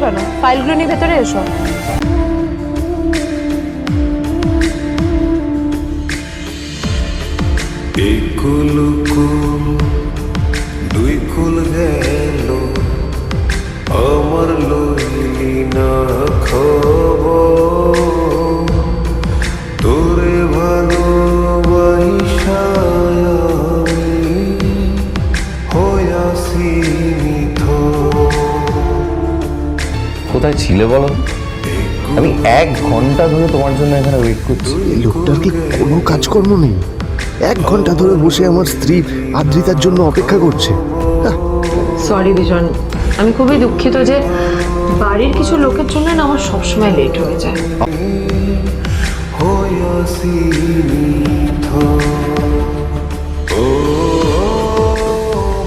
কেন? ফাইলগুলো নিয়ে ভেতরে এসো। দুই কুল গেল আমার লইলি না খবর তোরে ভালোবাসা হইয়াছি নিথর। কোথায় ছিলে বলো? আমি 1 ঘন্টা ধরে তোমার জন্য এখানে ওয়েট করছি। এই লোকটার কি কোনো কাজকর্ম নেই? 1 ঘন্টা ধরে বসে আমার স্ত্রী আদ্রিতার জন্য অপেক্ষা করছে। সরি বিজন, আমি খুবই দুঃখিত যে বাড়ির কিছু লোকের জন্য না আমার সবসময় লেট হয়ে যায়। হইয়াছি নিথর।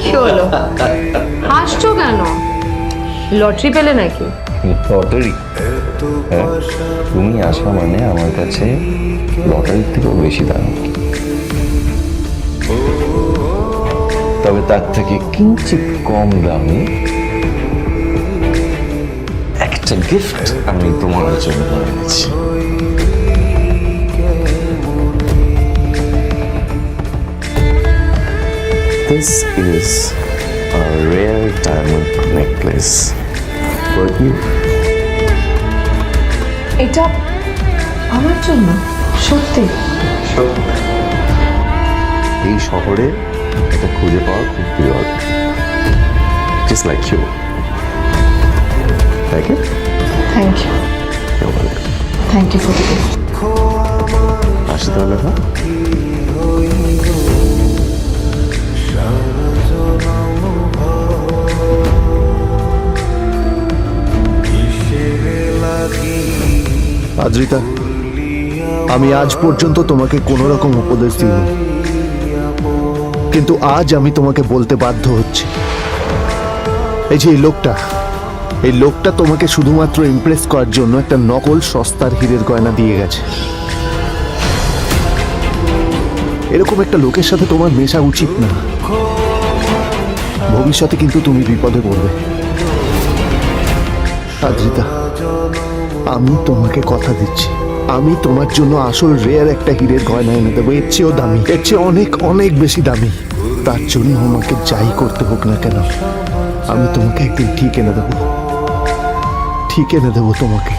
কি হলো, হাসছো কেন? লটারি পেলে নাকি? লটারি? হ্যাঁ, তুমি আসা মানে আমার কাছে লটারির থেকেও বেশি দাম। তবে তার থেকে কিঞ্চিত কম দামে একটা গিফট আমি তোমার জন্য এনেছি। This is a rare diamond necklace for you. এটা আমার জন্য? সত্যি? এই শহরে এটা খুঁজে পাওয়া খুব বিরল। Just like you. Thank you. Thank you. You're welcome. Thank you for the gift. আসি তাহলে, হ্যাঁ? আদ্রিতা, আমি আজ পর্যন্ত তোমাকে কোনো রকম উপদেশ দিইনি, কিন্তু আজ আমি তোমাকে বলতে বাধ্য হচ্ছি। এই যে এই লোকটা তোমাকে শুধুমাত্র ইমপ্রেস করার জন্য একটা নকল সস্তার হীরের গয়না দিয়ে গেছে। এরকম একটা লোকের সাথে তোমার মেশা উচিত না। ভবিষ্যতে কিন্তু তুমি বিপদে পড়বে। আদ্রিতা, আমি তোমাকে কথা দিচ্ছি, আমি তোমার জন্য আসল রেয়ার একটা হীরের গয়না এনে দেবো, এর চেয়েও দামি, এর চেয়ে অনেক অনেক বেশি দামি। তার জন্য আমাকে যাই করতে হোক না কেন, আমি তোমাকে একদিন ঠিক এনে দেবো তোমাকে।